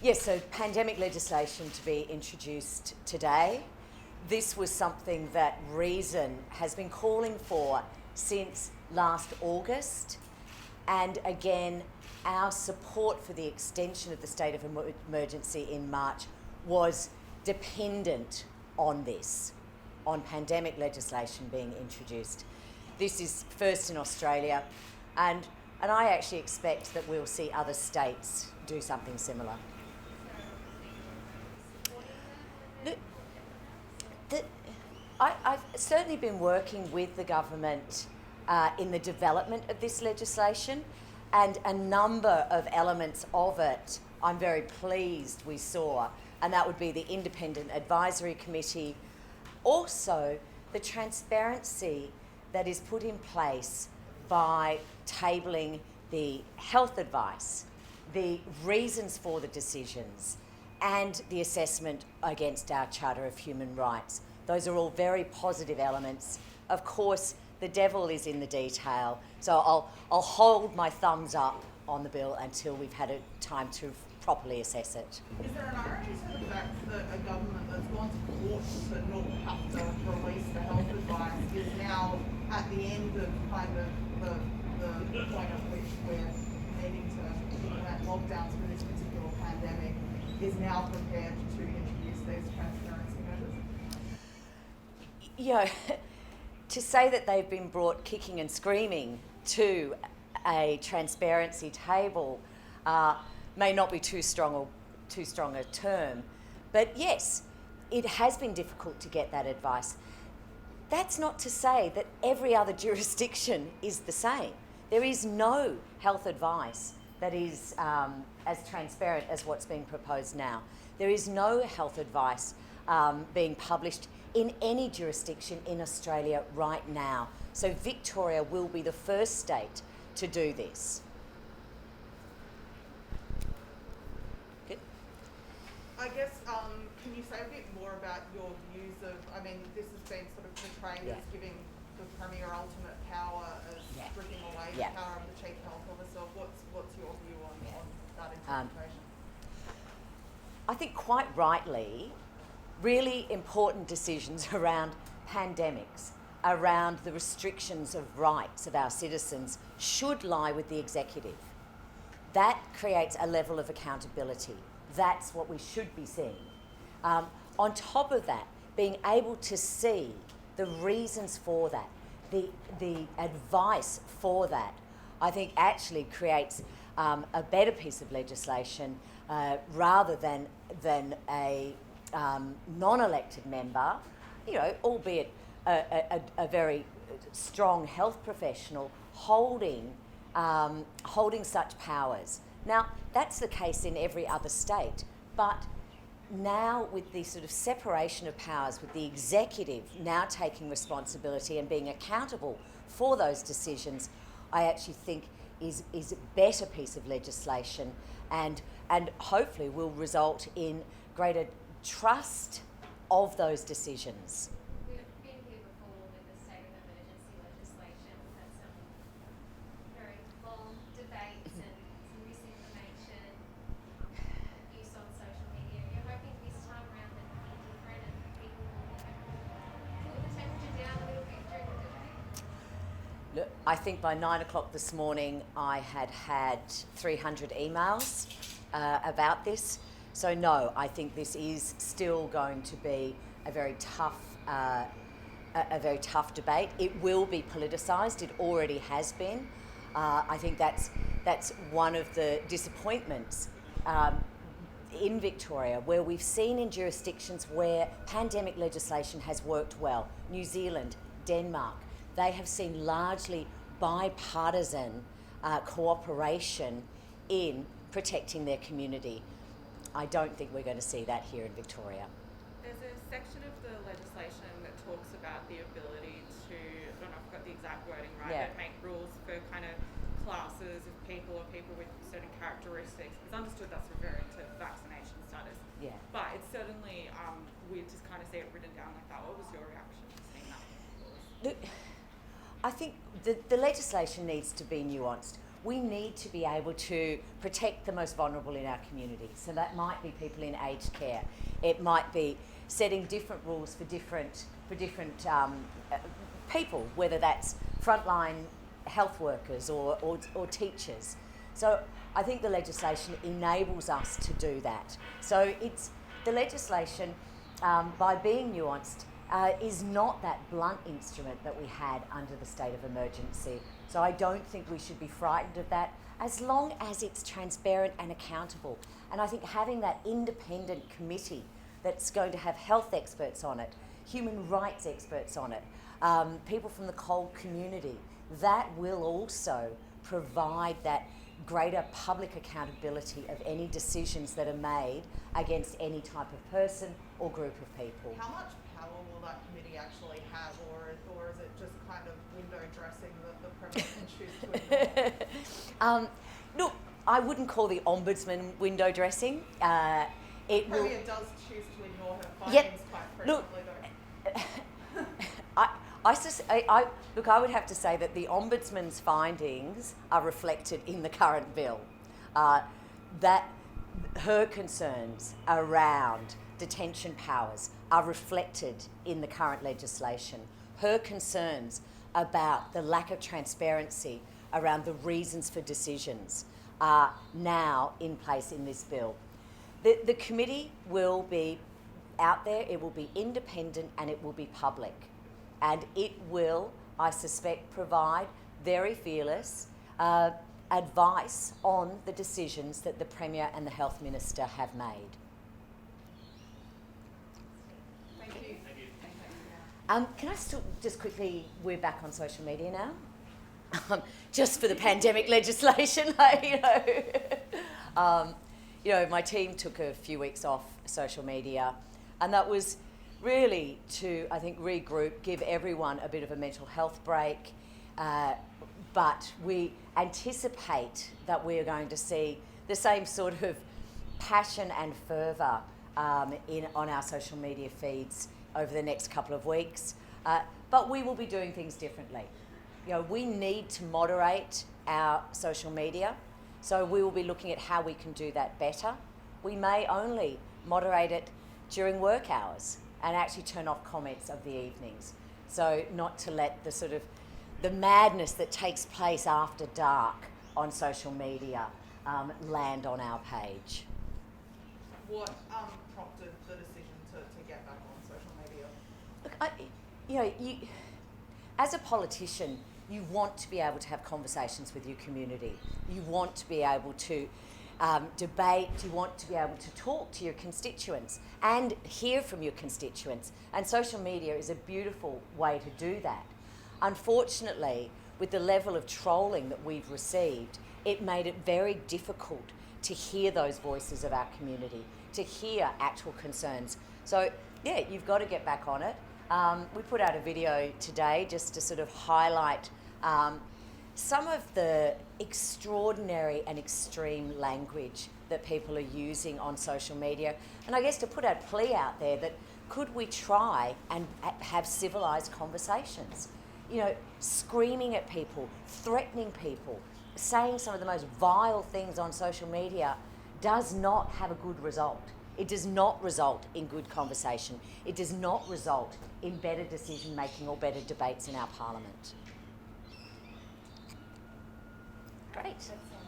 Yes, so pandemic legislation to be introduced today. This was something that Reason has been calling for since last August, and again, our support for the extension of the state of emergency in March was dependent on this, on pandemic legislation being introduced. This is first in Australia, and I actually expect that we'll see other states do something similar. I've certainly been working with the government in the development of this legislation, and a number of elements of it I'm very pleased we saw, and that would be the Independent Advisory Committee, also the transparency that is put in place by tabling the health advice, the reasons for the decisions, and the assessment against our Charter of Human Rights. Those are all very positive elements. Of course, the devil is in the detail, so I'll hold my thumbs up on the bill until we've had a time to properly assess it. Is there an irony to the fact that a government that's gone to court to not have to release the health advice is now at the end of kind of the point at which we're needing to implement lockdowns for this particular pandemic, is now prepared to introduce these transparency measures? You know, to say that they've been brought kicking and screaming to a transparency table may not be too strong a term, but yes, it has been difficult to get that advice. That's not to say that every other jurisdiction is the same. There is no health advice that is as transparent as what's being proposed now. There is no health advice being published in any jurisdiction in Australia right now. So Victoria will be the first state to do this. Good. I guess, can you say a bit more about your views of, I mean, this has been sort of portrayed as giving the Premier ultimate power, as stripping away the power of the Chief Health Officer. What's your view on that interpretation? I think quite rightly, really important decisions around pandemics, around the restrictions of rights of our citizens should lie with the executive. That creates a level of accountability. That's what we should be seeing. On top of that, being able to see the reasons for that, the advice for that, I think actually creates a better piece of legislation rather than a non-elected member, you know, albeit a very strong health professional holding such powers. Now, that's the case in every other state, but now with the sort of separation of powers, with the executive now taking responsibility and being accountable for those decisions, I actually think is a better piece of legislation, and hopefully will result in greater trust of those decisions. We've been here before with the state of emergency legislation. We've had some very long debates and some misinformation, abuse on social media. You're hoping this time around that it'll be different and people will put the temperature down a little bit during the debate? Look, I think by 9 o'clock this morning I had 300 emails about this. So no, I think this is still going to be a very tough debate. It will be politicised. It already has been. I think that's one of the disappointments in Victoria, where we've seen in jurisdictions where pandemic legislation has worked well. New Zealand, Denmark, they have seen largely bipartisan cooperation in protecting their community. I don't think we're going to see that here in Victoria. There's a section of the legislation that talks about the ability to, I don't know if I've got the exact wording right, but make rules for kind of classes of people or people with certain characteristics. It's understood that's referring to vaccination status. Yeah. But it's certainly weird to kind of see it written down like that. What was your reaction to seeing that? Look, I think the legislation needs to be nuanced. we need to be able to protect the most vulnerable in our community. So that might be people in aged care. It might be setting different rules for different people, whether that's frontline health workers or teachers. So I think the legislation enables us to do that. So it's the legislation, by being nuanced, is not that blunt instrument that we had under the state of emergency. So I don't think we should be frightened of that, as long as it's transparent and accountable. And I think having that independent committee that's going to have health experts on it, human rights experts on it, people from the cold community, that will also provide that greater public accountability of any decisions that are made against any type of person or group of people. How much power will that committee actually have, or is it just kind of window dressing that the Premier can choose to ignore? Look, I wouldn't call the Ombudsman window dressing. The Premier does choose to ignore her findings Yep. quite frequently, though. Look, I would have to say that the Ombudsman's findings are reflected in the current bill. That her concerns around detention powers are reflected in the current legislation. Her concerns about the lack of transparency around the reasons for decisions are now in place in this bill. The committee will be out there, it will be independent, and it will be public. And it will, I suspect, provide very fearless advice on the decisions that the Premier and the Health Minister have made. Thank you. Can I still just quickly, we're back on social media now, just for the pandemic legislation, my team took a few weeks off social media, and that was really to, I think, regroup, give everyone a bit of a mental health break, but we anticipate that we are going to see the same sort of passion and fervour on our social media feeds over the next couple of weeks, but we will be doing things differently. We need to moderate our social media, so we will be looking at how we can do that better. We may only moderate it during work hours and actually turn off comments of the evenings, so not to let the madness that takes place after dark on social media land on our page. What prompted the decision to get back on social media? Look, as a politician, you want to be able to have conversations with your community. You want to be able to debate, you want to be able to talk to your constituents and hear from your constituents. And social media is a beautiful way to do that. Unfortunately, with the level of trolling that we've received, it made it very difficult to hear those voices of our community, to hear actual concerns. So, yeah, you've got to get back on it. We put out a video today just to sort of highlight some of the extraordinary and extreme language that people are using on social media. And I guess to put a plea out there that could we try and have civilised conversations? Screaming at people, threatening people, saying some of the most vile things on social media does not have a good result. It does not result in good conversation. It does not result in better decision making or better debates in our parliament. Great.